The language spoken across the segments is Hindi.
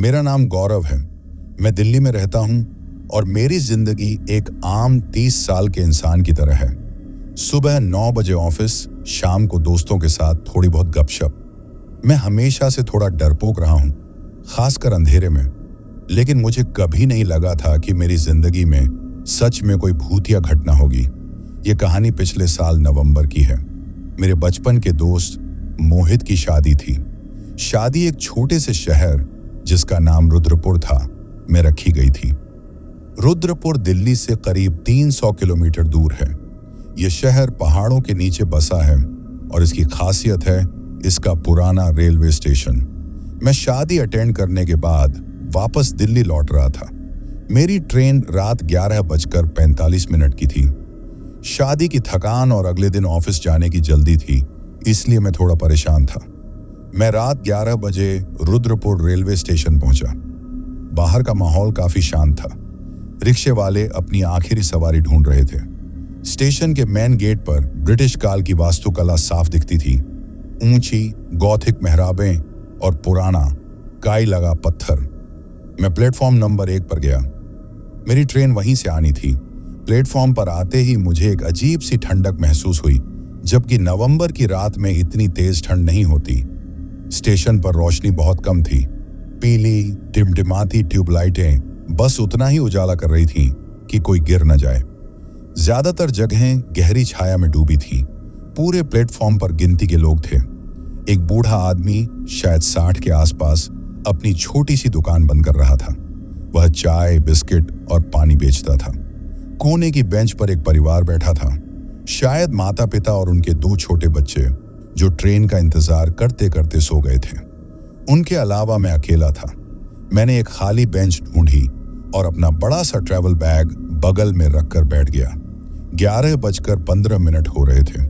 मेरा नाम गौरव है। मैं दिल्ली में रहता हूं और मेरी जिंदगी एक आम 30 साल के इंसान की तरह है। सुबह 9 बजे ऑफिस, शाम को दोस्तों के साथ थोड़ी बहुत गपशप। मैं हमेशा से थोड़ा डरपोक रहा हूं, खासकर अंधेरे में। लेकिन मुझे कभी नहीं लगा था कि मेरी जिंदगी में सच में कोई भूतिया घटना होगी। ये कहानी पिछले साल नवंबर की है। मेरे बचपन के दोस्त मोहित की शादी थी। शादी एक छोटे से शहर जिसका नाम रुद्रपुर था में रखी गई थी। रुद्रपुर दिल्ली से करीब 300 किलोमीटर दूर है। यह शहर पहाड़ों के नीचे बसा है और इसकी खासियत है इसका पुराना रेलवे स्टेशन। मैं शादी अटेंड करने के बाद वापस दिल्ली लौट रहा था। मेरी ट्रेन रात 11:45 की थी। शादी की थकान और अगले दिन ऑफिस जाने की जल्दी थी, इसलिए मैं थोड़ा परेशान था। मैं रात 11 बजे रुद्रपुर रेलवे स्टेशन पहुंचा। बाहर का माहौल काफी शांत था। रिक्शे वाले अपनी आखिरी सवारी ढूंढ रहे थे। स्टेशन के मेन गेट पर ब्रिटिश काल की वास्तुकला साफ दिखती थी। ऊंची गॉथिक मेहराबें और पुराना काई लगा पत्थर। मैं प्लेटफॉर्म नंबर 1 पर गया। मेरी ट्रेन वहीं से आनी थी। प्लेटफॉर्म पर आते ही मुझे एक अजीब सी ठंडक महसूस हुई, जबकि नवंबर की रात में इतनी तेज ठंड नहीं होती। स्टेशन पर रोशनी बहुत कम थी। पीली टिमटिमाती ट्यूबलाइटें बस उतना ही उजाला कर रही थीं कि कोई गिर न जाए। ज्यादातर जगहें गहरी छाया में डूबी थी। पूरे प्लेटफॉर्म पर गिनती के लोग थे। एक बूढ़ा आदमी शायद 60 के आसपास अपनी छोटी सी दुकान बंद कर रहा था। वह चाय, बिस्किट और पानी बेचता था। कोने की बेंच पर एक परिवार बैठा था, शायद माता पिता और उनके 2 छोटे बच्चे, जो ट्रेन का इंतजार करते करते सो गए थे। उनके अलावा मैं अकेला था। मैंने एक खाली बेंच ढूंढी और अपना बड़ा सा ट्रैवल बैग बगल में रखकर बैठ गया। 11:15 हो रहे थे।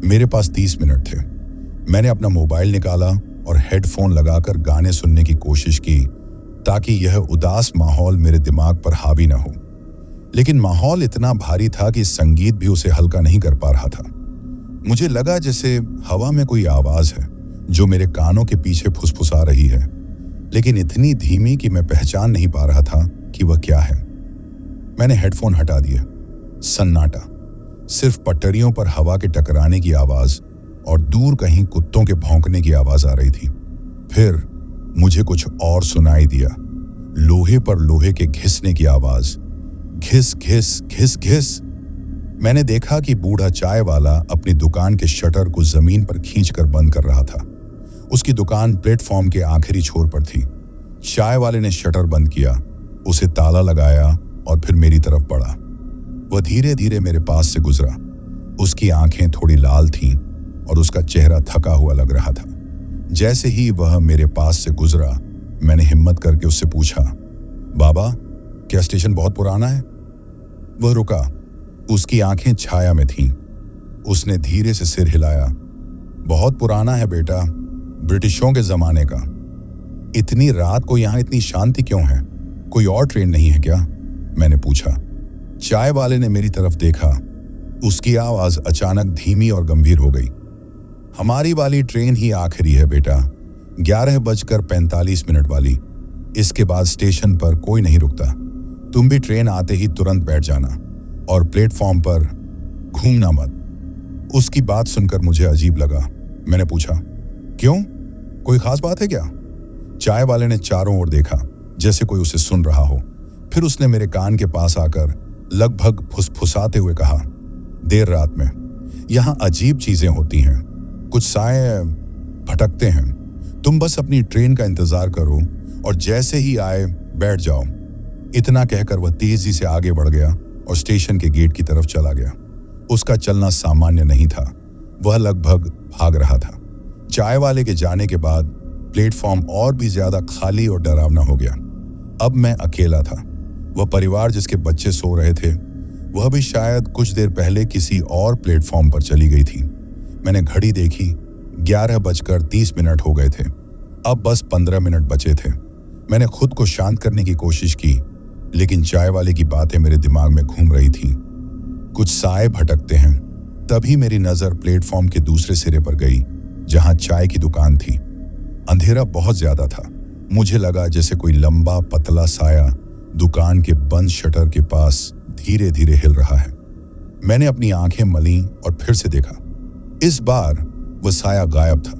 मेरे पास 30 मिनट थे। मैंने अपना मोबाइल निकाला और हेडफोन लगाकर गाने सुनने की कोशिश की, ताकि यह उदास माहौल मेरे दिमाग पर हावी न हो। लेकिन माहौल इतना भारी था कि संगीत भी उसे हल्का नहीं कर पा रहा था। मुझे लगा जैसे हवा में कोई आवाज है जो मेरे कानों के पीछे फुसफुसा रही है, लेकिन इतनी धीमी कि मैं पहचान नहीं पा रहा था कि वह क्या है। मैंने हेडफोन हटा दिए। सन्नाटा, सिर्फ पटरियों पर हवा के टकराने की आवाज और दूर कहीं कुत्तों के भौंकने की आवाज आ रही थी। फिर मुझे कुछ और सुनाई दिया। लोहे पर लोहे के घिसने की आवाज। घिस घिस घिस घिस। मैंने देखा कि बूढ़ा चाय वाला अपनी दुकान के शटर को जमीन पर खींचकर बंद कर रहा था। उसकी दुकान प्लेटफॉर्म के आखिरी छोर पर थी। चाय वाले ने शटर बंद किया, उसे ताला लगाया और फिर मेरी तरफ बढ़ा। वह धीरे धीरे मेरे पास से गुजरा। उसकी आंखें थोड़ी लाल थीं और उसका चेहरा थका हुआ लग रहा था। जैसे ही वह मेरे पास से गुजरा, मैंने हिम्मत करके उससे पूछा, बाबा, क्या स्टेशन बहुत पुराना है? वह रुका। उसकी आंखें छाया में थीं। उसने धीरे से सिर हिलाया। बहुत पुराना है बेटा, ब्रिटिशों के जमाने का। इतनी रात को यहाँ इतनी शांति क्यों है? कोई और ट्रेन नहीं है क्या? मैंने पूछा। चाय वाले ने मेरी तरफ देखा। उसकी आवाज अचानक धीमी और गंभीर हो गई। हमारी वाली ट्रेन ही आखिरी है बेटा, 11:45 वाली। इसके बाद स्टेशन पर कोई नहीं रुकता। तुम भी ट्रेन आते ही तुरंत बैठ जाना और प्लेटफॉर्म पर घूमना मत। उसकी बात सुनकर मुझे अजीब लगा। मैंने पूछा, क्यों? कोई खास बात है क्या? चाय वाले ने चारों ओर देखा, जैसे कोई उसे सुन रहा हो। फिर उसने मेरे कान के पास आकर लगभग फुसफुसाते हुए कहा, देर रात में यहाँ अजीब चीजें होती हैं। कुछ साए भटकते हैं। तुम बस अपनी ट्रेन का इंतजार करो और जैसे ही आए बैठ जाओ। इतना कहकर वह तेजी से आगे बढ़ गया और स्टेशन के गेट की तरफ चला गया। उसका चलना सामान्य नहीं था। वह लगभग भाग रहा था। चाय वाले के जाने के बाद प्लेटफॉर्म और भी ज्यादा खाली और डरावना हो गया। अब मैं अकेला था। वह परिवार जिसके बच्चे सो रहे थे, वह भी शायद कुछ देर पहले किसी और प्लेटफॉर्म पर चली गई थी। मैंने घड़ी देखी, 11:30 हो गए थे। अब बस 15 मिनट बचे थे। मैंने खुद को शांत करने की कोशिश की, लेकिन चाय वाले की बातें मेरे दिमाग में घूम रही थीं। कुछ साए भटकते हैं। तभी मेरी नजर प्लेटफॉर्म के दूसरे सिरे पर गई, जहां चाय की दुकान थी। अंधेरा बहुत ज्यादा था। मुझे लगा जैसे कोई लंबा पतला साया दुकान के बंद शटर के पास धीरे धीरे हिल रहा है। मैंने अपनी आंखें मलीं और फिर से देखा। इस बार वह साया गायब था।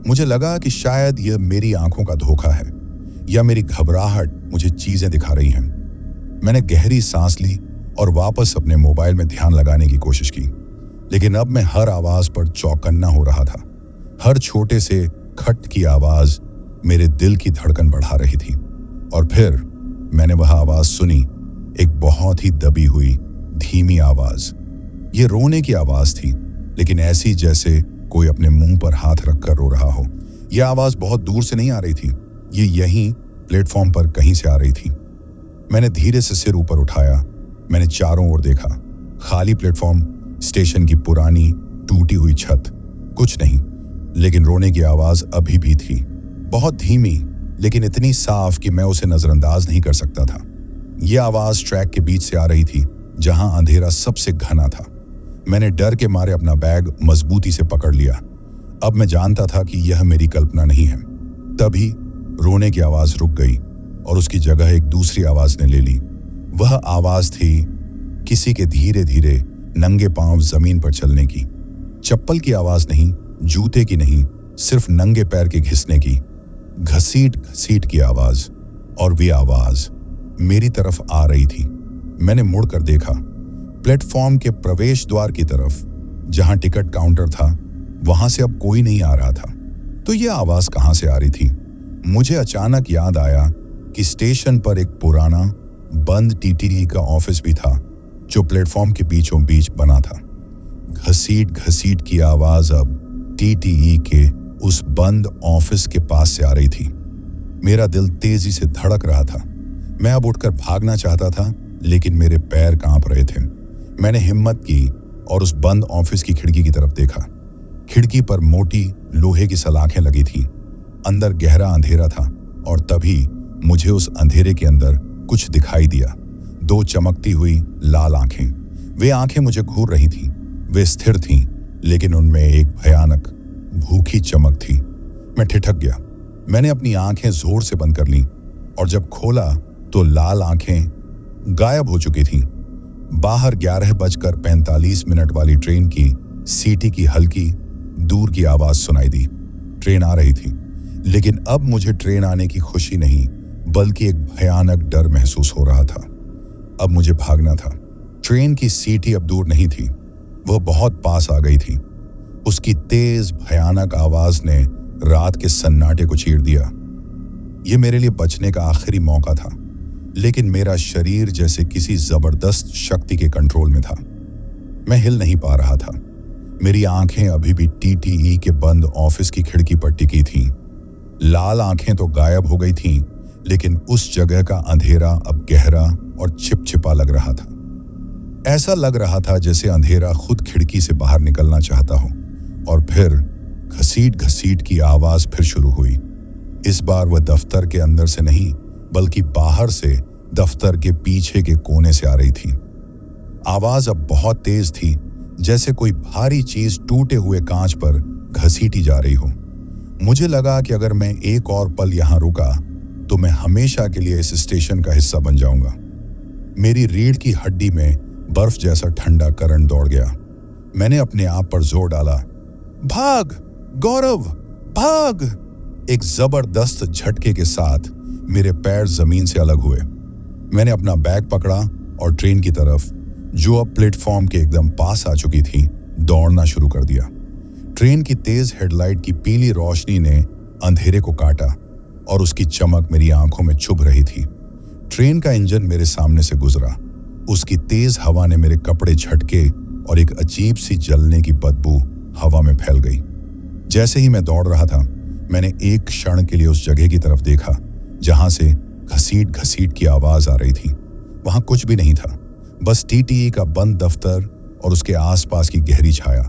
मुझे लगा कि शायद यह मेरी आंखों का धोखा है या मेरी घबराहट मुझे चीजें दिखा रही हैं। मैंने गहरी सांस ली और वापस अपने मोबाइल में ध्यान लगाने की कोशिश की, लेकिन अब मैं हर आवाज पर चौकन्ना हो रहा था। हर छोटे से खट की आवाज मेरे दिल की धड़कन बढ़ा रही थी। और फिर मैंने वह आवाज सुनी, एक बहुत ही दबी हुई धीमी आवाज। ये रोने की आवाज थी, लेकिन ऐसी जैसे कोई अपने मुंह पर हाथ रखकर रो रहा हो। यह आवाज बहुत दूर से नहीं आ रही थी, ये यहीं प्लेटफॉर्म पर कहीं से आ रही थी। मैंने धीरे से सिर ऊपर उठाया। मैंने चारों ओर देखा। खाली प्लेटफॉर्म, स्टेशन की पुरानी टूटी हुई छत, कुछ नहीं, लेकिन रोने की आवाज अभी भी थी। बहुत धीमी, लेकिन इतनी साफ कि मैं उसे नजरअंदाज नहीं कर सकता था। यह आवाज ट्रैक के बीच से आ रही थी, जहां अंधेरा सबसे घना था। मैंने डर के मारे अपना बैग मजबूती से पकड़ लिया। अब मैं जानता था कि यह मेरी कल्पना नहीं है। तभी रोने की आवाज रुक गई और उसकी जगह एक दूसरी आवाज ने ले ली। वह आवाज थी किसी के धीरे धीरे नंगे पांव जमीन पर चलने की। चप्पल की आवाज नहीं, जूते की नहीं, सिर्फ नंगे पैर के घिसने की, घसीट घसीट की आवाज। और वे आवाज मेरी तरफ आ रही थी। मैंने मुड़कर देखा, प्लेटफॉर्म के प्रवेश द्वार की तरफ, जहां टिकट काउंटर था। वहां से अब कोई नहीं आ रहा था। तो यह आवाज कहां से आ रही थी? मुझे अचानक याद आया कि स्टेशन पर एक पुराना बंद टीटीई का ऑफिस भी था, जो प्लेटफॉर्म के बीचों बीच बना था। घसीट घसीट की आवाज अब टीटीई के उस बंद ऑफिस के पास से आ रही थी। मेरा दिल तेजी से धड़क रहा था। मैं अब उठकर भागना चाहता था, लेकिन मेरे पैर कांप रहे थे। मैंने हिम्मत की और उस बंद ऑफिस की खिड़की की तरफ देखा। खिड़की पर मोटी लोहे की सलाखें लगी थी। अंदर गहरा अंधेरा था और तभी मुझे उस अंधेरे के अंदर कुछ दिखाई दिया। 2 चमकती हुई लाल आंखें। वे आंखें मुझे घूर रही थीं। वे स्थिर थीं, लेकिन उनमें एक भयानक भूखी चमक थी। मैं ठिठक गया। मैंने अपनी आंखें जोर से बंद कर लीं और जब खोला तो लाल आंखें गायब हो चुकी थीं। बाहर 11:45 वाली ट्रेन की सीटी की हल्की दूर की आवाज सुनाई दी। ट्रेन आ रही थी, लेकिन अब मुझे ट्रेन आने की खुशी नहीं, बल्कि एक भयानक डर महसूस हो रहा था। अब मुझे भागना था। ट्रेन की सीटी अब दूर नहीं थी, वह बहुत पास आ गई थी। उसकी तेज भयानक आवाज ने रात के सन्नाटे को चीर दिया। यह मेरे लिए बचने का आखिरी मौका था, लेकिन मेरा शरीर जैसे किसी जबरदस्त शक्ति के कंट्रोल में था। मैं हिल नहीं पा रहा था। मेरी आंखें अभी भी टीटीई के बंद ऑफिस की खिड़की पर टिकी थीं। लाल आंखें तो गायब हो गई थीं, लेकिन उस जगह का अंधेरा अब गहरा और चिपचिपा लग रहा था। ऐसा लग रहा था जैसे अंधेरा खुद खिड़की से बाहर निकलना चाहता हो। और फिर घसीट घसीट की आवाज फिर शुरू हुई। इस बार वह दफ्तर के अंदर से नहीं, बल्कि बाहर से दफ्तर के पीछे के कोने से आ रही थी। आवाज अब बहुत तेज थी, जैसे कोई भारी चीज टूटे हुए कांच पर घसीटी जा रही हो। मुझे लगा कि अगर मैं एक और पल यहां रुका तो मैं हमेशा के लिए इस स्टेशन का हिस्सा बन जाऊंगा। मेरी रीढ़ की हड्डी में बर्फ जैसा ठंडा करंट दौड़ गया। मैंने अपने आप पर जोर डाला। भाग गौरव, भाग! एक जबरदस्त झटके के साथ मेरे पैर जमीन से अलग हुए। मैंने अपना बैग पकड़ा और ट्रेन की तरफ, जो अब प्लेटफॉर्म के एकदम पास आ चुकी थी, दौड़ना शुरू कर दिया। ट्रेन की तेज हेडलाइट की पीली रोशनी ने अंधेरे को काटा और उसकी चमक मेरी आंखों में चुभ रही थी। ट्रेन का इंजन मेरे सामने से गुजरा। उसकी तेज हवा ने मेरे कपड़े झटके और एक अजीब सी जलने की बदबू हवा में फैल गई। जैसे ही मैं दौड़ रहा था, मैंने एक क्षण के लिए उस जगह की तरफ देखा जहां से घसीट घसीट की आवाज आ रही थी। वहां कुछ भी नहीं था, बस टीटीई का बंद दफ्तर और उसके आसपास की गहरी छाया।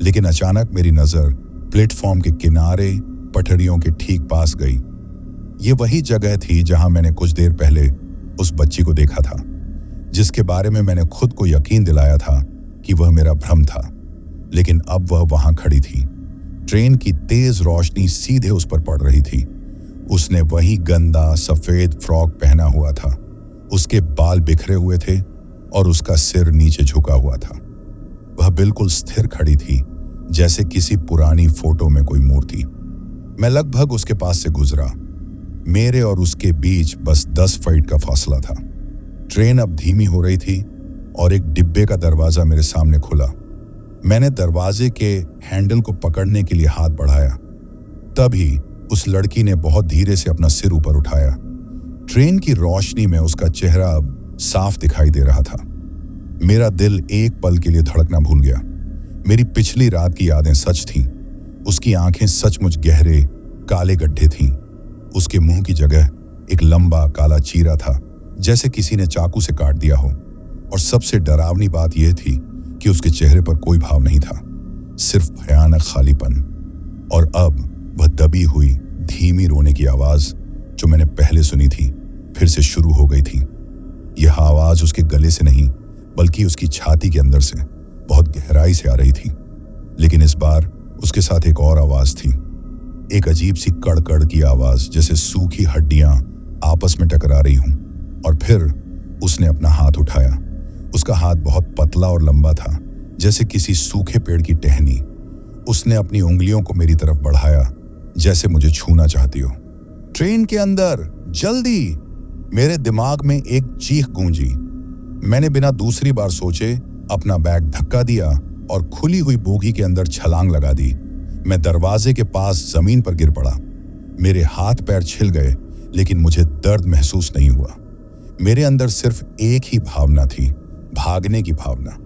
लेकिन अचानक मेरी नजर प्लेटफॉर्म के किनारे पटरियों के ठीक पास गई। ये वही जगह थी जहां मैंने कुछ देर पहले उस बच्ची को देखा था, जिसके बारे में मैंने खुद को यकीन दिलाया था कि वह मेरा भ्रम था। लेकिन अब वह वहां खड़ी थी। ट्रेन की तेज रोशनी सीधे उस पर पड़ रही थी। उसने वही गंदा सफेद फ्रॉक पहना हुआ था। उसके बाल बिखरे हुए थे और उसका सिर नीचे झुका हुआ था। वह बिल्कुल स्थिर खड़ी थी, जैसे किसी पुरानी फोटो में कोई मूर्ति। मैं लगभग उसके पास से गुजरा। मेरे और उसके बीच बस 10 फीट का फासला था। ट्रेन अब धीमी हो रही थी और एक डिब्बे का दरवाजा मेरे सामने खुला। मैंने दरवाजे के हैंडल को पकड़ने के लिए हाथ बढ़ाया। तभी उस लड़की ने बहुत धीरे से अपना सिर ऊपर उठाया। ट्रेन की रोशनी में उसका चेहरा अब साफ दिखाई दे रहा था। मेरा दिल एक पल के लिए धड़कना भूल गया। मेरी पिछली रात की यादें सच थीं। उसकी आंखें सचमुच गहरे काले गड्ढे थीं। उसके मुंह की जगह एक लंबा काला चीरा था, जैसे किसी ने चाकू से काट दिया हो। और सबसे डरावनी बात यह थी कि उसके चेहरे पर कोई भाव नहीं था, सिर्फ भयानक खालीपन। और अब वह दबी हुई धीमी रोने की आवाज जो मैंने पहले सुनी थी फिर से शुरू हो गई थी। यह आवाज उसके गले से नहीं, बल्कि उसकी छाती के अंदर से बहुत गहराई से आ रही थी। लेकिन इस बार उसके साथ एक और आवाज थी, एक अजीब सी कड़कड़ की आवाज, जैसे सूखी हड्डियां आपस में टकरा रही हों। और फिर उसने अपना हाथ उठाया। उसका हाथ बहुत पतला और लंबा था, जैसे किसी सूखे पेड़ की टहनी। उसने अपनी उंगलियों को मेरी तरफ बढ़ाया, जैसे मुझे छूना चाहती हो। ट्रेन के अंदर, जल्दी! मेरे दिमाग में एक चीख गूंजी। मैंने बिना दूसरी बार सोचे अपना बैग धक्का दिया और खुली हुई बोगी के अंदर छलांग लगा दी। मैं दरवाजे के पास जमीन पर गिर पड़ा। मेरे हाथ पैर छिल गए, लेकिन मुझे दर्द महसूस नहीं हुआ। मेरे अंदर सिर्फ एक ही भावना थी, भागने की भावना।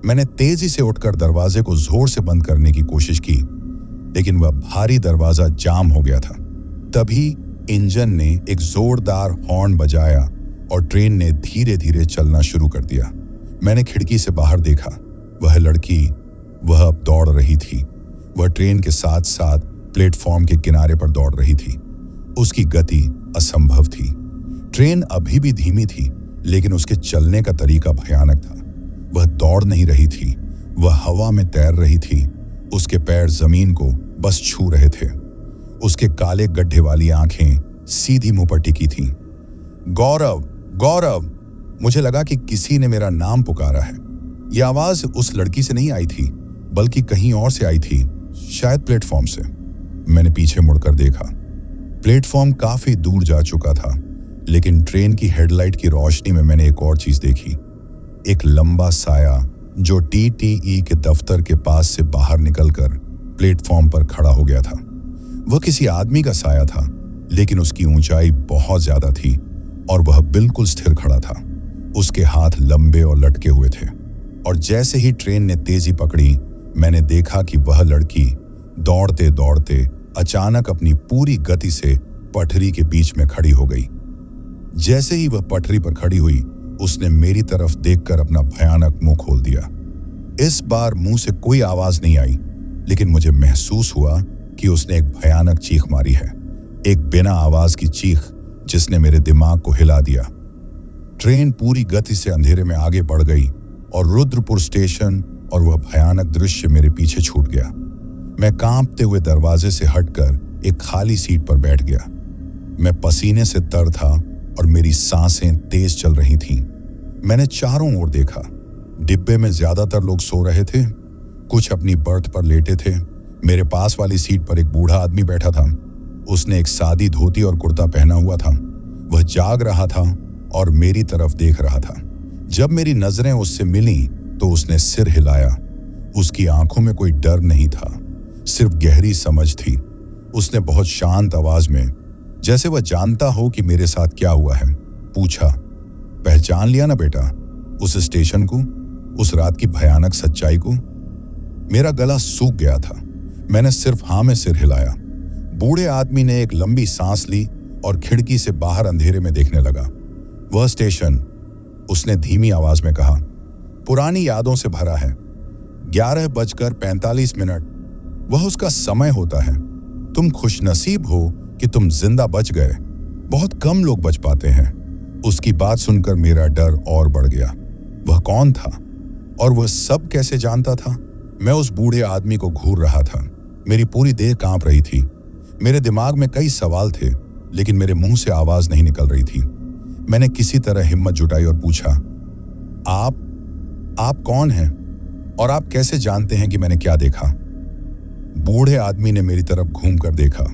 मैंने तेजी से उठकर दरवाजे को जोर से बंद करने की कोशिश की, लेकिन वह भारी दरवाजा जाम हो गया था। तभी इंजन ने एक जोरदार हॉर्न बजाया और ट्रेन ने धीरे धीरे चलना शुरू कर दिया। मैंने खिड़की से बाहर देखा। वह लड़की, वह अब दौड़ रही थी। वह ट्रेन के साथ साथ प्लेटफॉर्म के किनारे पर दौड़ रही थी। उसकी गति असंभव थी। ट्रेन अभी भी धीमी थी, लेकिन उसके चलने का तरीका भयानक था। वह दौड़ नहीं रही थी, वह हवा में तैर रही थी। उसके पैर जमीन को बस छू रहे थे। उसके काले गड्ढे वाली आंखें सीधी मुंह पर टिकी थीं। गौरव, गौरव! मुझे लगा कि किसी ने मेरा नाम पुकारा है। यह आवाज उस लड़की से नहीं आई थी, बल्कि कहीं और से आई थी, शायद प्लेटफॉर्म से। मैंने पीछे मुड़कर देखा। प्लेटफॉर्म काफी दूर जा चुका था, लेकिन ट्रेन की हेडलाइट की रोशनी में मैंने एक और चीज देखी। एक लंबा साया जो टीटीई के दफ्तर के पास से बाहर निकलकर प्लेटफॉर्म पर खड़ा हो गया था। वह किसी आदमी का साया था, लेकिन उसकी ऊंचाई बहुत ज्यादा थी और वह बिल्कुल स्थिर खड़ा था। उसके हाथ लंबे और लटके हुए थे। और जैसे ही ट्रेन ने तेजी पकड़ी, मैंने देखा कि वह लड़की दौड़ते दौड़ते अचानक अपनी पूरी गति से पटरी के बीच में खड़ी हो गई। जैसे ही वह पटरी पर खड़ी हुई, उसने मेरी तरफ देखकर अपना भयानक मुंह खोल दिया। इस बार मुंह से कोई आवाज नहीं आई, लेकिन मुझे महसूस हुआ कि उसने एक भयानक चीख मारी है, एक बिना आवाज की चीख जिसने मेरे दिमाग को हिला दिया। ट्रेन पूरी गति से अंधेरे में आगे बढ़ गई और रुद्रपुर स्टेशन और वह भयानक दृश्य मेरे पीछे छूट गया। मैं कांपते हुए दरवाजे से हटकर एक खाली सीट पर बैठ गया। मैं पसीने से तर था और मेरी सांसें तेज चल रही थीं। मैंने चारों ओर देखा। डिब्बे में ज्यादातर लोग सो रहे थे, कुछ अपनी बर्थ पर लेटे थे। मेरे पास वाली सीट पर एक बूढ़ा आदमी बैठा था। उसने एक सादी धोती और कुर्ता पहना हुआ था। वह जाग रहा था और मेरी तरफ देख रहा था। जब मेरी नजरें उससे मिली तो उसने सिर हिलाया। उसकी आंखों में कोई डर नहीं था, सिर्फ गहरी समझ थी। उसने बहुत शांत आवाज में, जैसे वह जानता हो कि मेरे साथ क्या हुआ है, पूछा, पहचान लिया ना बेटा, उस स्टेशन को, उस रात की भयानक सच्चाई को? मेरा गला सूख गया था। मैंने सिर्फ हाँ में सिर हिलाया। बूढ़े आदमी ने एक लंबी सांस ली और खिड़की से बाहर अंधेरे में देखने लगा। वह स्टेशन, उसने धीमी आवाज में कहा, पुरानी यादों से भरा है। 11:45, वह उसका समय होता है। तुम खुशनसीब हो कि तुम जिंदा बच गए। बहुत कम लोग बच पाते हैं। उसकी बात सुनकर मेरा डर और बढ़ गया। वह कौन था और वह सब कैसे जानता था? मैं उस बूढ़े आदमी को घूर रहा था। मेरी पूरी देह कांप रही थी। मेरे दिमाग में कई सवाल थे। लेकिन मेरे मुंह से आवाज नहीं निकल रही थी। मैंने किसी तरह हिम्मत जुटाई और पूछा, आप कौन हैं और आप कैसे जानते हैं कि मैंने क्या देखा? बूढ़े आदमी ने मेरी तरफ घूमकर देखा।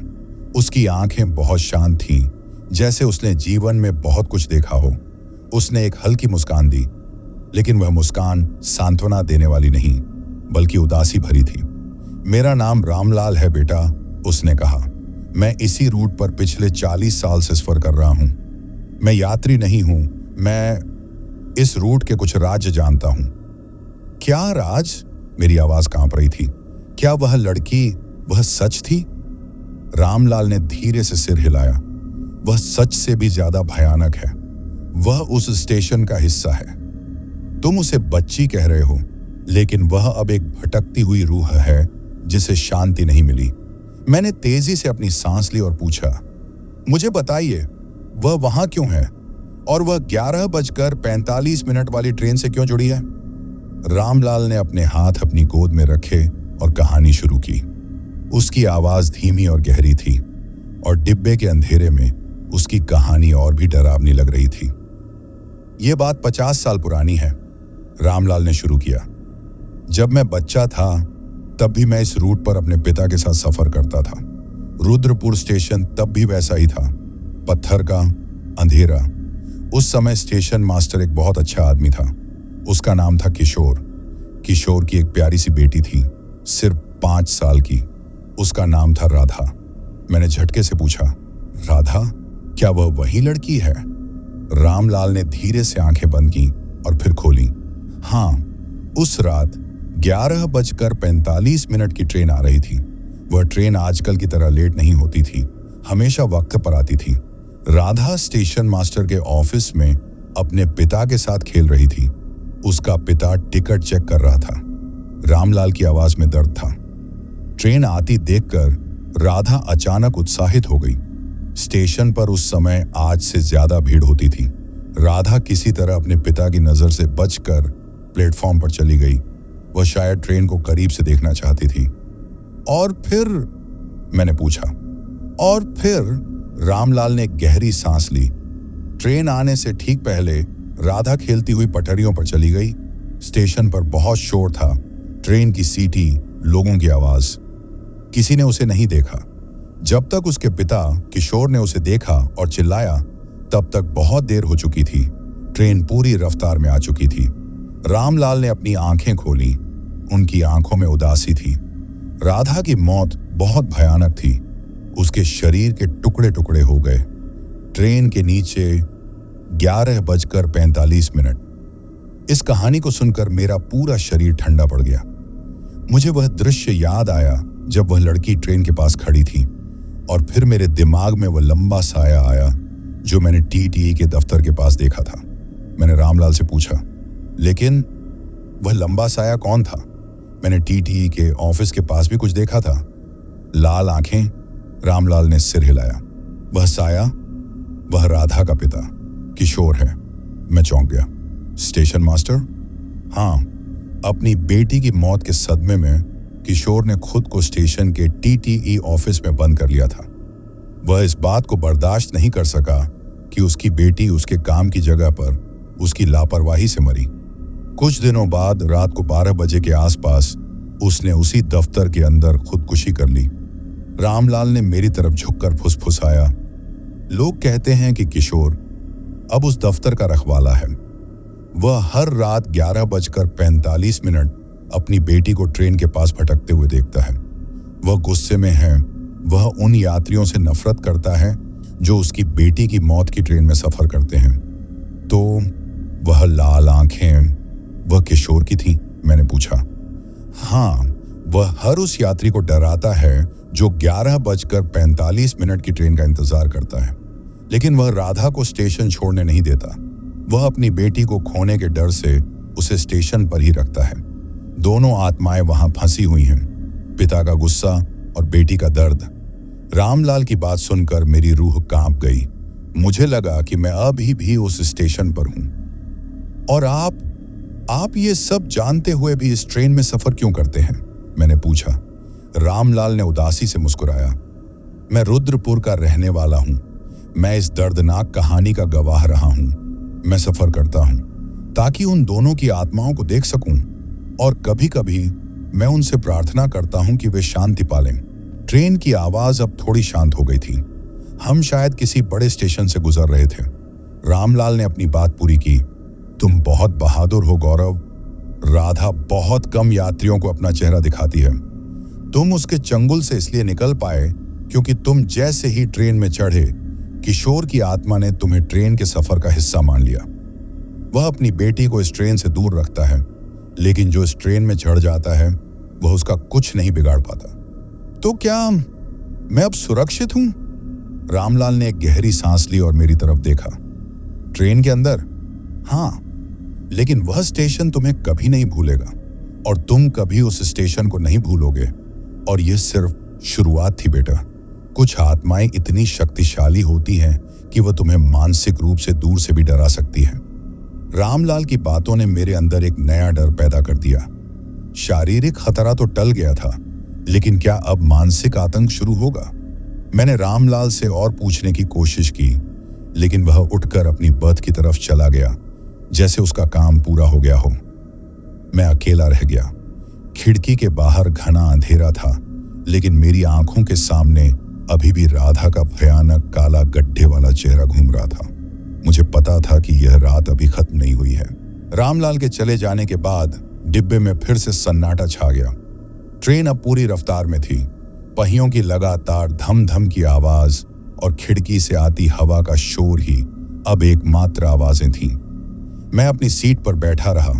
उसकी आंखें बहुत शांत थीं, जैसे उसने जीवन में बहुत कुछ देखा हो। उसने एक हल्की मुस्कान दी, लेकिन वह मुस्कान सांत्वना देने वाली नहीं, बल्कि उदासी भरी थी। मेरा नाम रामलाल है बेटा, उसने कहा। मैं इसी रूट पर पिछले 40 साल से सफर कर रहा हूं। मैं यात्री नहीं हूं, मैं इस रूट के कुछ राज जानता हूं। क्या राज? मेरी आवाज कांप रही थी। क्या वह लड़की वह सच थी? रामलाल ने धीरे से सिर हिलाया। वह सच से भी ज्यादा भयानक है। वह उस स्टेशन का हिस्सा है। तुम उसे बच्ची कह रहे हो, लेकिन वह अब एक भटकती हुई रूह है जिसे शांति नहीं मिली। मैंने तेजी से अपनी सांस ली और पूछा, मुझे बताइए, वह वहां क्यों है और वह 11:45 वाली ट्रेन से क्यों जुड़ी है? रामलाल ने अपने हाथ अपनी गोद में रखे और कहानी शुरू की। उसकी आवाज धीमी और गहरी थी और डिब्बे के अंधेरे में उसकी कहानी और भी डरावनी लग रही थी। यह बात 50 साल पुरानी है, रामलाल ने शुरू किया। जब मैं बच्चा था तब भी मैं इस रूट पर अपने पिता के साथ सफर करता था। रुद्रपुर स्टेशन तब भी वैसा ही था, पत्थर का, अंधेरा। उस समय स्टेशन मास्टर एक बहुत अच्छा आदमी था। उसका नाम था किशोर। किशोर की एक प्यारी सी बेटी थी, सिर्फ 5 साल की। उसका नाम था राधा। मैंने झटके से पूछा, राधा? क्या वह वही लड़की है? रामलाल ने धीरे से आंखें बंद की और फिर खोली। हाँ, उस रात 11:45 की ट्रेन आ रही थी। वह ट्रेन आजकल की तरह लेट नहीं होती थी, हमेशा वक्त पर आती थी। राधा स्टेशन मास्टर के ऑफिस में अपने पिता के साथ खेल रही थी। उसका पिता टिकट चेक कर रहा था। रामलाल की आवाज में दर्द था। ट्रेन आती देखकर राधा अचानक उत्साहित हो गई। स्टेशन पर उस समय आज से ज्यादा भीड़ होती थी। राधा किसी तरह अपने पिता की नजर से बचकर प्लेटफॉर्म पर चली गई। वह शायद ट्रेन को करीब से देखना चाहती थी। और फिर? मैंने पूछा। और फिर? रामलाल ने गहरी सांस ली। ट्रेन आने से ठीक पहले राधा खेलती हुई पटरियों पर चली गई। स्टेशन पर बहुत शोर था, ट्रेन की सीटी, लोगों की आवाज। किसी ने उसे नहीं देखा। जब तक उसके पिता किशोर ने उसे देखा और चिल्लाया, तब तक बहुत देर हो चुकी थी। ट्रेन पूरी रफ्तार में आ चुकी थी। रामलाल ने अपनी आंखें खोली। उनकी आंखों में उदासी थी। राधा की मौत बहुत भयानक थी। उसके शरीर के टुकड़े टुकड़े हो गए। ट्रेन के नीचे 11:45। इस कहानी को सुनकर मेरा पूरा शरीर ठंडा पड़ गया। मुझे वह दृश्य याद आया जब वह लड़की ट्रेन के पास खड़ी थी, और फिर मेरे दिमाग में वह लंबा साया आया जो मैंने टीटीई के दफ्तर के पास देखा था। मैंने रामलाल से पूछा, लेकिन वह लंबा साया कौन था? मैंने टीटीई के ऑफिस के पास भी कुछ देखा था। लाल आंखें। रामलाल ने सिर हिलाया। वह साया, वह राधा का पिता किशोर है। मैं चौंक गया। Station master? हाँ, अपनी बेटी की मौत के सदमे में किशोर ने खुद को स्टेशन के टीटीई ऑफिस में बंद कर लिया था। वह इस बात को बर्दाश्त नहीं कर सका कि उसकी बेटी उसके काम की जगह पर उसकी लापरवाही से मरी। कुछ दिनों बाद रात को 12 बजे के आसपास उसने उसी दफ्तर के अंदर खुदकुशी कर ली। रामलाल ने मेरी तरफ झुककर फुसफुसाया, लोग कहते हैं कि किशोर अब उस दफ्तर का रखवाला है। वह हर रात 11:45 अपनी बेटी को ट्रेन के पास भटकते हुए देखता है। वह गुस्से में है। वह उन यात्रियों से नफरत करता है जो उसकी बेटी की मौत की ट्रेन में सफर करते हैं। तो वह लाल आंखें वह किशोर की थी? मैंने पूछा। हाँ, वह हर उस यात्री को डराता है जो 11:45 की ट्रेन का इंतजार करता है, लेकिन वह राधा को स्टेशन छोड़ने नहीं देता। वह अपनी बेटी को खोने के डर से उसे स्टेशन पर ही रखता है। दोनों आत्माएं वहां फंसी हुई हैं, पिता का गुस्सा और बेटी का दर्द। रामलाल की बात सुनकर मेरी रूह कांप गई। मुझे लगा कि मैं अभी भी उस स्टेशन पर हूं। और आप ये सब जानते हुए भी इस ट्रेन में सफर क्यों करते हैं? मैंने पूछा। रामलाल ने उदासी से मुस्कुराया। मैं रुद्रपुर का रहने वाला हूं। मैं इस दर्दनाक कहानी का गवाह रहा हूं। मैं सफर करता हूं ताकि उन दोनों की आत्माओं को देख सकूं, और कभी कभी मैं उनसे प्रार्थना करता हूं कि वे शांति पालें। ट्रेन की आवाज अब थोड़ी शांत हो गई थी। हम शायद किसी बड़े स्टेशन से गुजर रहे थे। रामलाल ने अपनी बात पूरी की। तुम बहुत बहादुर हो गौरव। राधा बहुत कम यात्रियों को अपना चेहरा दिखाती है। तुम उसके चंगुल से इसलिए निकल पाए क्योंकि तुम जैसे ही ट्रेन में चढ़े, किशोर की आत्मा ने तुम्हें ट्रेन के सफर का हिस्सा मान लिया। वह अपनी बेटी को इस ट्रेन से दूर रखता है, लेकिन जो इस ट्रेन में चढ़ जाता है वह उसका कुछ नहीं बिगाड़ पाता। तो क्या मैं अब सुरक्षित हूं? रामलाल ने एक गहरी सांस ली और मेरी तरफ देखा। ट्रेन के अंदर? हां, लेकिन वह स्टेशन तुम्हें कभी नहीं भूलेगा और तुम कभी उस स्टेशन को नहीं भूलोगे। और यह सिर्फ शुरुआत थी बेटा। कुछ आत्माएं इतनी शक्तिशाली होती हैं कि वह तुम्हें मानसिक रूप से दूर से भी डरा सकती हैं। रामलाल की बातों ने मेरे अंदर एक नया डर पैदा कर दिया। शारीरिक खतरा तो टल गया था, लेकिन क्या अब मानसिक आतंक शुरू होगा? मैंने रामलाल से और पूछने की कोशिश की, लेकिन वह उठकर अपनी बर्थ की तरफ चला गया, जैसे उसका काम पूरा हो गया हो। मैं अकेला रह गया। खिड़की के बाहर घना अंधेरा था, लेकिन मेरी आंखों के सामने अभी भी राधा का भयानक काला गड्ढे वाला चेहरा घूम रहा था। मुझे पता था कि यह रात अभी खत्म नहीं हुई है। रामलाल के चले जाने के बाद डिब्बे में फिर से सन्नाटा छा गया। ट्रेन अब पूरी रफ्तार में थी। पहियों की लगातार धम धम की आवाज और खिड़की से आती हवा का शोर ही अब एकमात्र आवाजें थीं। मैं अपनी सीट पर बैठा रहा,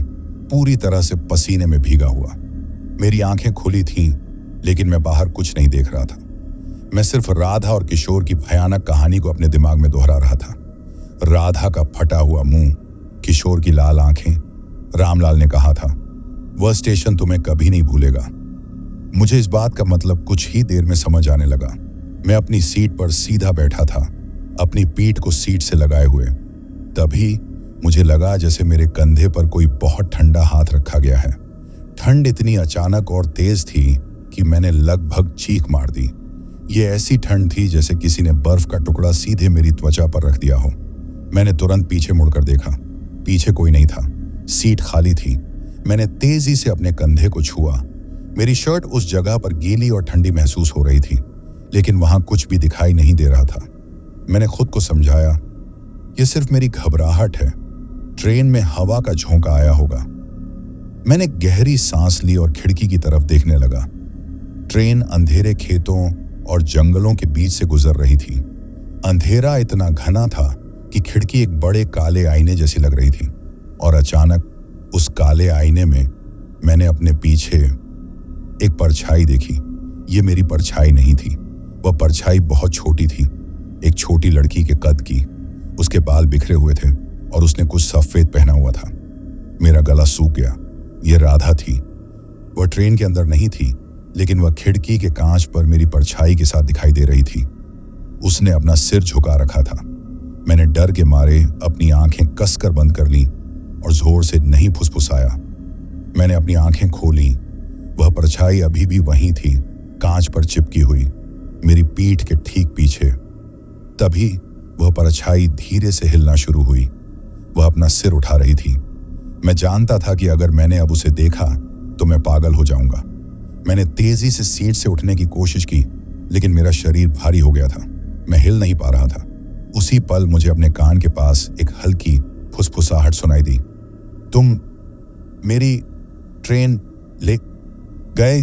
पूरी तरह से पसीने में भीगा हुआ। मेरी आंखें खुली थीं, लेकिन मैं बाहर कुछ नहीं देख रहा था। मैं सिर्फ राधा और किशोर की भयानक कहानी को अपने दिमाग में दोहरा रहा था। राधा का फटा हुआ मुंह, किशोर की लाल आंखें। रामलाल ने कहा था, वह स्टेशन तुम्हें कभी नहीं भूलेगा। मुझे इस बात का मतलब कुछ ही देर में समझ आने लगा। मैं अपनी सीट पर सीधा बैठा था, अपनी पीठ को सीट से लगाए हुए। तभी मुझे लगा जैसे मेरे कंधे पर कोई बहुत ठंडा हाथ रखा गया है। ठंड इतनी अचानक और तेज थी कि मैंने लगभग चीख मार दी। ये ऐसी ठंड थी जैसे किसी ने बर्फ का टुकड़ा सीधे मेरी त्वचा पर रख दिया हो। मैंने तुरंत पीछे मुड़कर देखा। पीछे कोई नहीं था, सीट खाली थी। मैंने तेजी से अपने कंधे को छुआ। मेरी शर्ट उस जगह पर गीली और ठंडी महसूस हो रही थी, लेकिन वहां कुछ भी दिखाई नहीं दे रहा था। मैंने खुद को समझाया, यह सिर्फ मेरी घबराहट है। ट्रेन में हवा का झोंका आया होगा। मैंने गहरी सांस ली और खिड़की की तरफ देखने लगा। ट्रेन अंधेरे खेतों और जंगलों के बीच से गुजर रही थी। अंधेरा इतना घना था कि खिड़की एक बड़े काले आईने जैसी लग रही थी, और अचानक उस काले आईने में मैंने अपने पीछे एक परछाई देखी। ये मेरी परछाई नहीं थी। वह परछाई बहुत छोटी थी, एक छोटी लड़की के कद की। उसके बाल बिखरे हुए थे और उसने कुछ सफेद पहना हुआ था। मेरा गला सूख गया। यह राधा थी। वह ट्रेन के अंदर नहीं थी, लेकिन वह खिड़की के कांच पर मेरी परछाई के साथ दिखाई दे रही थी। उसने अपना सिर झुका रखा था। मैंने डर के मारे अपनी आंखें कसकर बंद कर लीं और जोर से नहीं फुसफुसाया। मैंने अपनी आंखें खोली। वह परछाई अभी भी वहीं थी, कांच पर चिपकी हुई, मेरी पीठ के ठीक पीछे। तभी वह परछाई धीरे से हिलना शुरू हुई। वह अपना सिर उठा रही थी। मैं जानता था कि अगर मैंने अब उसे देखा तो मैं पागल हो जाऊंगा। मैंने तेजी से सीट से उठने की कोशिश की, लेकिन मेरा शरीर भारी हो गया था। मैं हिल नहीं पा रहा था। उसी पल मुझे अपने कान के पास एक हल्की फुसफुसाहट सुनाई दी। तुम मेरी ट्रेन ले गए।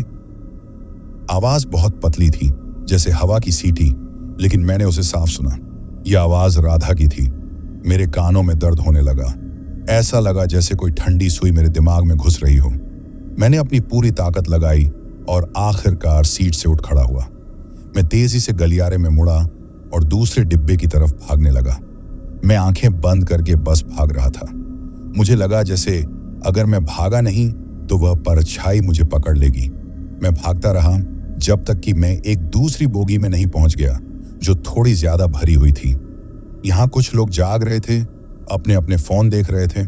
आवाज बहुत पतली थी, जैसे हवा की सीटी, लेकिन मैंने उसे साफ सुना। यह आवाज राधा की थी। मेरे कानों में दर्द होने लगा। ऐसा लगा जैसे कोई ठंडी सुई मेरे दिमाग में घुस रही हो। मैंने अपनी पूरी ताकत लगाई और आखिरकार सीट से उठ खड़ा हुआ। मैं तेजी से गलियारे में मुड़ा और दूसरे डिब्बे की तरफ भागने लगा। मैं आंखें बंद करके बस भाग रहा था। मुझे लगा जैसे अगर मैं भागा नहीं तो वह परछाई मुझे पकड़ लेगी। मैं भागता रहा जब तक कि मैं एक दूसरी बोगी में नहीं पहुंच गया, जो थोड़ी ज्यादा भरी हुई थी। यहां कुछ लोग जाग रहे थे, अपने अपने फोन देख रहे थे।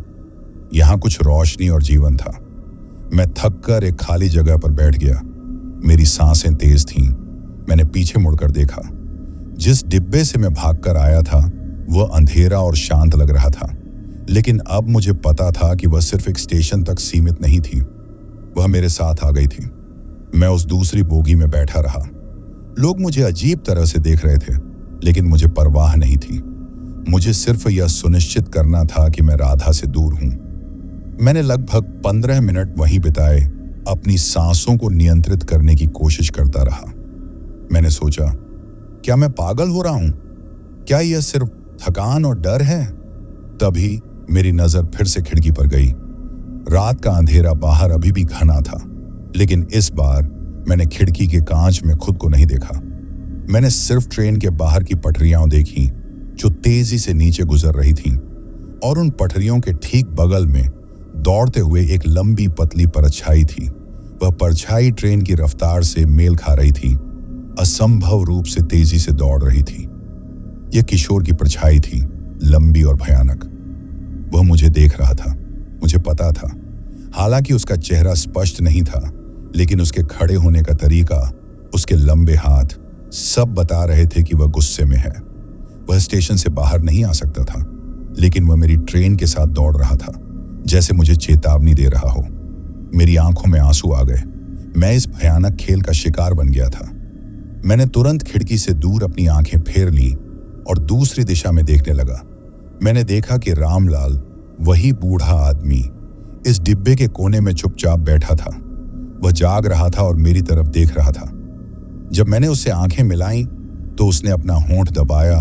यहां कुछ रोशनी और जीवन था। मैं थककर एक खाली जगह पर बैठ गया। मेरी सांसें तेज थीं। मैंने पीछे मुड़कर देखा। जिस डिब्बे से मैं भागकर आया था वह अंधेरा और शांत लग रहा था, लेकिन अब मुझे पता था कि वह सिर्फ एक स्टेशन तक सीमित नहीं थी। वह मेरे साथ आ गई थी। मैं उस दूसरी बोगी में बैठा रहा। लोग मुझे अजीब तरह से देख रहे थे, लेकिन मुझे परवाह नहीं थी। मुझे सिर्फ यह सुनिश्चित करना था कि मैं राधा से दूर हूं। मैंने लगभग 15 मिनट वहीं बिताए, अपनी सांसों को नियंत्रित करने की कोशिश करता रहा। मैंने सोचा, क्या मैं पागल हो रहा हूं? क्या यह सिर्फ थकान और डर है? तभी मेरी नजर फिर से खिड़की पर गई। रात का अंधेरा बाहर अभी भी घना था, लेकिन इस बार मैंने खिड़की के कांच में खुद को नहीं देखा। मैंने सिर्फ ट्रेन के बाहर की पटरियां देखी जो तेजी से नीचे गुजर रही थीं, और उन पटरियों के ठीक बगल में दौड़ते हुए एक लंबी पतली परछाई थी। वह परछाई ट्रेन की रफ्तार से मेल खा रही थी, असंभव रूप से तेजी से दौड़ रही थी। यह किशोर की परछाई थी, लंबी और भयानक। वह मुझे देख रहा था, मुझे पता था। हालांकि उसका चेहरा स्पष्ट नहीं था, लेकिन उसके खड़े होने का तरीका, उसके लंबे हाथ सब बता रहे थे कि वह गुस्से में है। वह स्टेशन से बाहर नहीं आ सकता था, लेकिन वह मेरी ट्रेन के साथ दौड़ रहा था, जैसे मुझे चेतावनी दे रहा हो। मेरी आंखों में आंसू आ गए। मैं इस भयानक खेल का शिकार बन गया था। मैंने तुरंत खिड़की से दूर अपनी आंखें फेर ली और दूसरी दिशा में देखने लगा। मैंने देखा कि रामलाल, वही बूढ़ा आदमी, इस डिब्बे के कोने में चुपचाप बैठा था। वह जाग रहा था और मेरी तरफ देख रहा था। जब मैंने उससे आंखें मिलाईं तो उसने अपना होंठ दबाया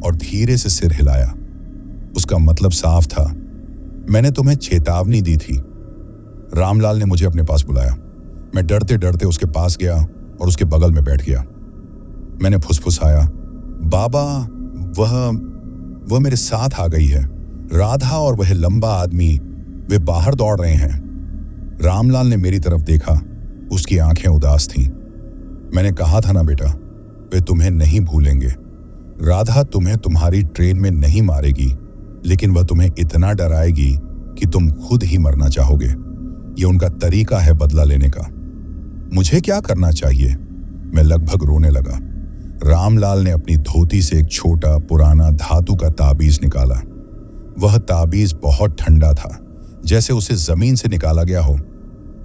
और धीरे से सिर हिलाया। उसका मतलब साफ था, मैंने तुम्हें चेतावनी दी थी। रामलाल ने मुझे अपने पास बुलाया। मैं डरते डरते उसके पास गया और उसके बगल में बैठ गया। मैंने फुसफुसाया, बाबा, वह मेरे साथ आ गई है। राधा और वह लंबा आदमी, वे बाहर दौड़ रहे हैं। रामलाल ने मेरी तरफ देखा। उसकी आंखें उदास थीं। मैंने कहा था ना बेटा, वे तुम्हें नहीं भूलेंगे। राधा तुम्हें तुम्हारी ट्रेन में नहीं मारेगी, लेकिन वह तुम्हें इतना डराएगी कि तुम खुद ही मरना चाहोगे। यह उनका तरीका है बदला लेने का। मुझे क्या करना चाहिए? मैं लगभग रोने लगा। रामलाल ने अपनी धोती से एक छोटा पुराना धातु का ताबीज निकाला। वह ताबीज बहुत ठंडा था, जैसे उसे जमीन से निकाला गया हो।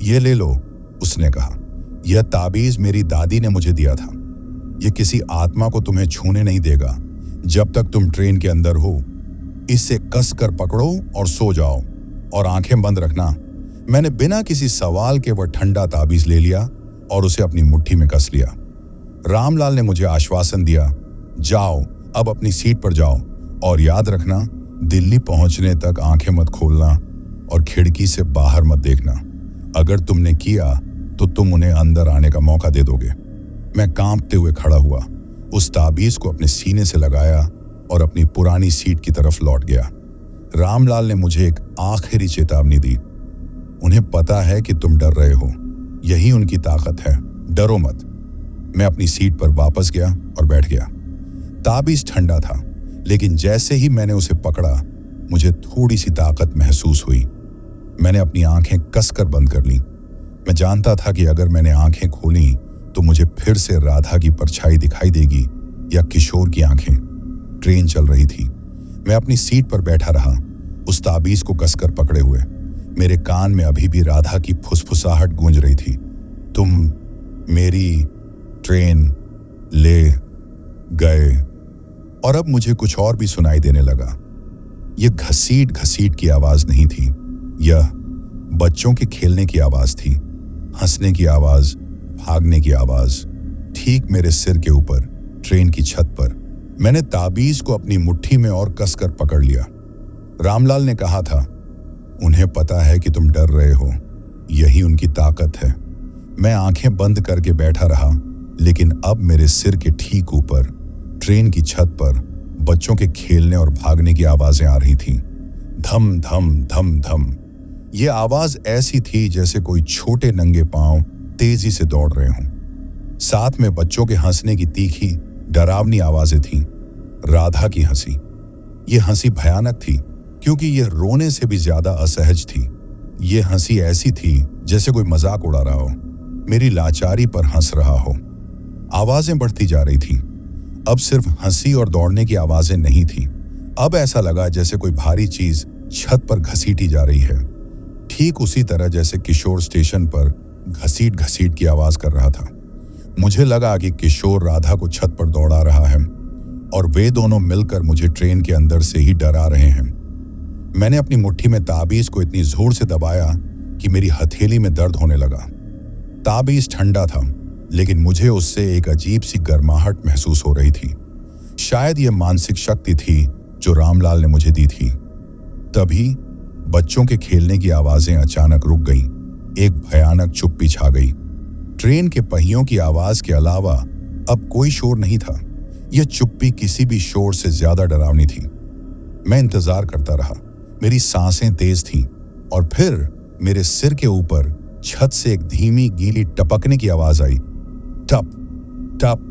यह ले लो, उसने कहा। यह ताबीज मेरी दादी ने मुझे दिया था। यह किसी आत्मा को तुम्हें छूने नहीं देगा जब तक तुम ट्रेन के अंदर हो। इससे कसकर पकड़ो और सो जाओ, और आंखें बंद रखना। मैंने बिना किसी सवाल के वह ठंडा ताबीज ले लिया और उसे अपनी मुट्ठी में कस लिया। रामलाल ने मुझे आश्वासन दिया, जाओ, अब अपनी सीट पर जाओ, और याद रखना, दिल्ली पहुंचने तक आंखें मत खोलना और खिड़की से बाहर मत देखना। अगर तुमने किया तो तुम उन्हें अंदर आने का मौका दे दोगे। मैं कांपते हुए खड़ा हुआ, उस ताबीज को अपने सीने से लगाया और अपनी पुरानी सीट की तरफ लौट गया। रामलाल ने मुझे एक आखिरी चेतावनी दी। उन्हें पता है कि तुम डर रहे हो, यही उनकी ताकत है, डरो मत। मैं अपनी सीट पर वापस गया और बैठ गया। ताबीज ठंडा था, लेकिन जैसे ही मैंने उसे पकड़ा, मुझे थोड़ी सी ताकत महसूस हुई। मैंने अपनी आंखें कसकर बंद कर ली। मैं जानता था कि अगर मैंने आंखें खोली तो मुझे फिर से राधा की परछाई दिखाई देगी या किशोर की आंखें। ट्रेन चल रही थी। मैं अपनी सीट पर बैठा रहा, उस ताबीज को कसकर पकड़े हुए। मेरे कान में अभी भी राधा की फुसफुसाहट गूंज रही थी, तुम मेरी ट्रेन ले गए। और अब मुझे कुछ और भी सुनाई देने लगा। यह घसीट घसीट की आवाज नहीं थी, यह बच्चों के खेलने की आवाज थी, हंसने की आवाज, भागने की आवाज, ठीक मेरे सिर के ऊपर ट्रेन की छत पर। मैंने ताबीज को अपनी मुट्ठी में और कसकर पकड़ लिया। रामलाल ने कहा था, उन्हें पता है कि तुम डर रहे हो, यही उनकी ताकत है। मैं आंखें बंद करके बैठा रहा, लेकिन अब मेरे सिर के ठीक ऊपर ट्रेन की छत पर बच्चों के खेलने और भागने की आवाजें आ रही थीं। धम धम धम धम। ये आवाज ऐसी थी जैसे कोई छोटे नंगे पांव तेजी से दौड़ रहे हों। साथ में बच्चों के हंसने की तीखी डरावनी आवाजें थीं। राधा की हंसी, ये हंसी भयानक थी क्योंकि यह रोने से भी ज्यादा असहज थी। ये हंसी ऐसी थी जैसे कोई मजाक उड़ा रहा हो, मेरी लाचारी पर हंस रहा हो। आवाजें बढ़ती जा रही थीं। अब सिर्फ हंसी और दौड़ने की आवाजें नहीं थी। अब ऐसा लगा जैसे कोई भारी चीज छत पर घसीटी जा रही है, ठीक उसी तरह जैसे किशोर स्टेशन पर घसीट घसीट की आवाज कर रहा था। मुझे लगा कि किशोर राधा को छत पर दौड़ा रहा है और वे दोनों मिलकर मुझे ट्रेन के अंदर से ही डरा रहे हैं। मैंने अपनी मुट्ठी में ताबीज को इतनी जोर से दबाया कि मेरी हथेली में दर्द होने लगा। ताबीज ठंडा था, लेकिन मुझे उससे एक अजीब सी गर्माहट महसूस हो रही थी। शायद यह मानसिक शक्ति थी जो रामलाल ने मुझे दी थी। तभी बच्चों के खेलने की आवाजें अचानक रुक गईं। एक भयानक चुप्पी छा गई। ट्रेन के पहियों की आवाज के अलावा अब कोई शोर नहीं था। यह चुप्पी किसी भी शोर से ज्यादा डरावनी थी। मैं इंतजार करता रहा। मेरी सांसें तेज थीं और फिर मेरे सिर के ऊपर छत से एक धीमी गीली टपकने की आवाज आई। टप टप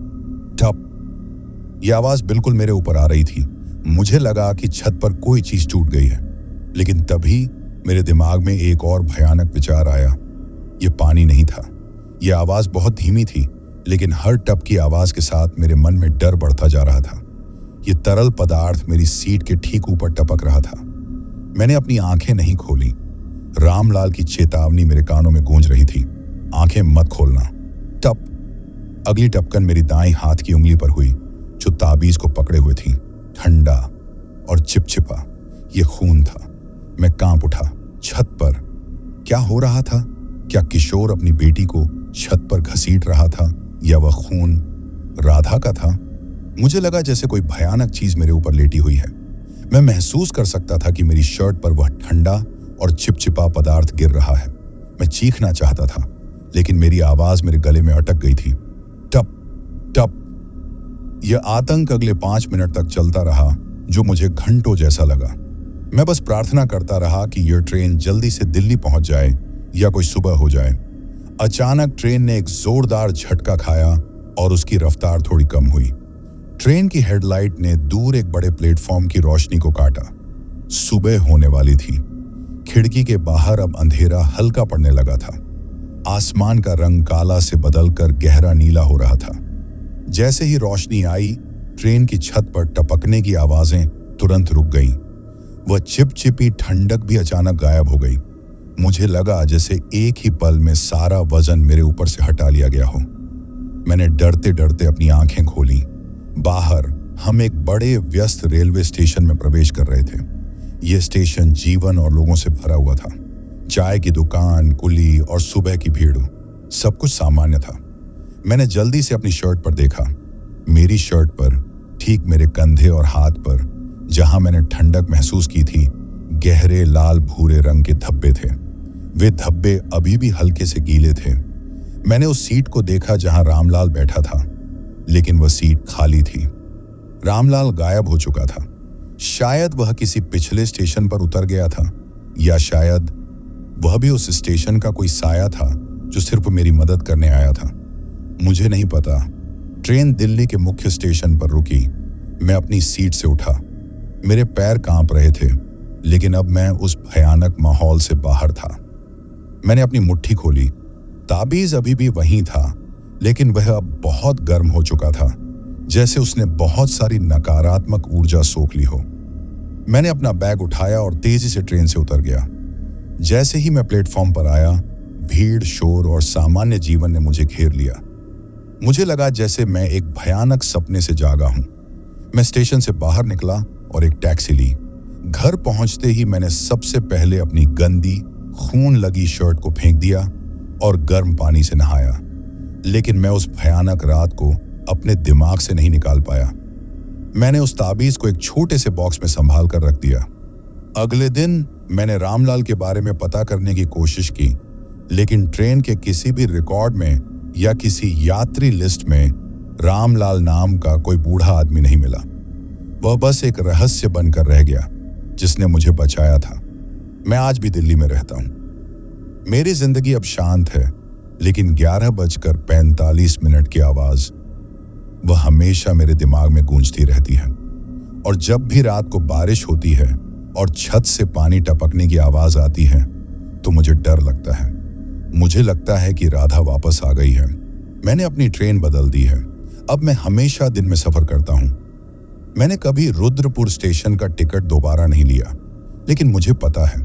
टप। यह आवाज बिल्कुल मेरे ऊपर आ रही थी। मुझे लगा कि छत पर कोई चीज टूट गई है, लेकिन तभी मेरे दिमाग में एक और भयानक विचार आया। यह पानी नहीं था। यह आवाज बहुत धीमी थी, लेकिन हर टप की आवाज के साथ मेरे मन में डर बढ़ता जा रहा था। यह तरल पदार्थ मेरी सीट के ठीक ऊपर टपक रहा था। मैंने अपनी आंखें नहीं खोली। रामलाल की चेतावनी मेरे कानों में गूंज रही थी, आंखें मत खोलना। टप। अगली टपकन मेरी दाईं हाथ की उंगली पर हुई, जो ताबीज को पकड़े हुए थी। ठंडा और चिपचिपा। यह खून था। मैं कांप उठा। छत पर क्या हो रहा था? क्या किशोर अपनी बेटी को छत पर घसीट रहा था, या वह खून राधा का था? मुझे लगा जैसे कोई भयानक चीज मेरे ऊपर लेटी हुई है। मैं महसूस कर सकता था कि मेरी शर्ट पर वह ठंडा और चिपचिपा पदार्थ गिर रहा है। मैं चीखना चाहता था, लेकिन मेरी आवाज मेरे गले में अटक गई थी। टप टप। यह आतंक अगले 5 मिनट तक चलता रहा, जो मुझे घंटों जैसा लगा। मैं बस प्रार्थना करता रहा कि यह ट्रेन जल्दी से दिल्ली पहुंच जाए या कोई सुबह हो जाए। अचानक ट्रेन ने एक जोरदार झटका खाया और उसकी रफ्तार थोड़ी कम हुई। ट्रेन की हेडलाइट ने दूर एक बड़े प्लेटफॉर्म की रोशनी को काटा। सुबह होने वाली थी। खिड़की के बाहर अब अंधेरा हल्का पड़ने लगा था। आसमान का रंग काला से बदलकर गहरा नीला हो रहा था। जैसे ही रोशनी आई, ट्रेन की छत पर टपकने की आवाजें तुरंत रुक गईं। वह चिपचिपी ठंडक भी अचानक गायब हो गई। मुझे लगा जैसे एक ही पल में सारा वजन मेरे ऊपर से हटा लिया गया हो। मैंने डरते डरते अपनी आंखें खोली। बाहर हम एक बड़े व्यस्त रेलवे स्टेशन में प्रवेश कर रहे थे। यह स्टेशन जीवन और लोगों से भरा हुआ था। चाय की दुकान, कुली और सुबह की भीड़, सब कुछ सामान्य था। मैंने जल्दी से अपनी शर्ट पर देखा। मेरी शर्ट पर ठीक मेरे कंधे और हाथ पर, जहां मैंने ठंडक महसूस की थी, गहरे लाल भूरे रंग के धब्बे थे। वे धब्बे अभी भी हल्के से गीले थे। मैंने उस सीट को देखा जहां रामलाल बैठा था, लेकिन वह सीट खाली थी। रामलाल गायब हो चुका था। शायद वह किसी पिछले स्टेशन पर उतर गया था, या शायद वह भी उस स्टेशन का कोई साया था जो सिर्फ मेरी मदद करने आया था। मुझे नहीं पता। ट्रेन दिल्ली के मुख्य स्टेशन पर रुकी। मैं अपनी सीट से उठा। मेरे पैर कांप रहे थे, लेकिन अब मैं उस भयानक माहौल से बाहर था। मैंने अपनी मुट्ठी खोली। ताबीज अभी भी वहीं था, लेकिन वह अब बहुत गर्म हो चुका था, जैसे उसने बहुत सारी नकारात्मक ऊर्जा सोख ली हो। मैंने अपना बैग उठाया और तेजी से ट्रेन से उतर गया। जैसे ही मैं प्लेटफॉर्म पर आया, भीड़, शोर और सामान्य जीवन ने मुझे घेर लिया। मुझे लगा जैसे मैं एक भयानक सपने से जागा हूं। मैं स्टेशन से बाहर निकला और एक टैक्सी ली। घर पहुंचते ही मैंने सबसे पहले अपनी गंदी, खून लगी शर्ट को फेंक दिया और गर्म पानी से नहाया। लेकिन मैं उस भयानक रात को अपने दिमाग से नहीं निकाल पाया। मैंने उस ताबीज को एक छोटे से बॉक्स में संभाल कर रख दिया। अगले दिन मैंने रामलाल के बारे में पता करने की कोशिश की, लेकिन ट्रेन के किसी भी रिकॉर्ड में या किसी यात्री लिस्ट में रामलाल नाम का कोई बूढ़ा आदमी नहीं मिला। वह बस एक रहस्य बनकर रह गया जिसने मुझे बचाया था। मैं आज भी दिल्ली में रहता हूं। मेरी जिंदगी अब शांत है, लेकिन 11:45 की आवाज वह हमेशा मेरे दिमाग में गूंजती रहती है। और जब भी रात को बारिश होती है और छत से पानी टपकने की आवाज आती है, तो मुझे डर लगता है। मुझे लगता है कि राधा वापस आ गई है। मैंने अपनी ट्रेन बदल दी है। अब मैं हमेशा दिन में सफर करता हूं। मैंने कभी रुद्रपुर स्टेशन का टिकट दोबारा नहीं लिया, लेकिन मुझे पता है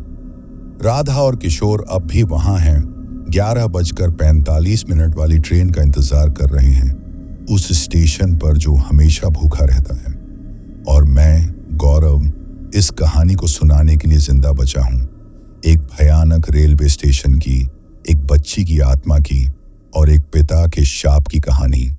राधा और किशोर अब भी वहां हैं। 11:45 वाली ट्रेन का इंतजार कर रहे हैं, उस स्टेशन पर जो हमेशा भूखा रहता है। और मैं, गौरव, इस कहानी को सुनाने के लिए जिंदा बचा हूं। एक भयानक रेलवे स्टेशन की, एक बच्ची की आत्मा की और एक पिता के शाप की कहानी।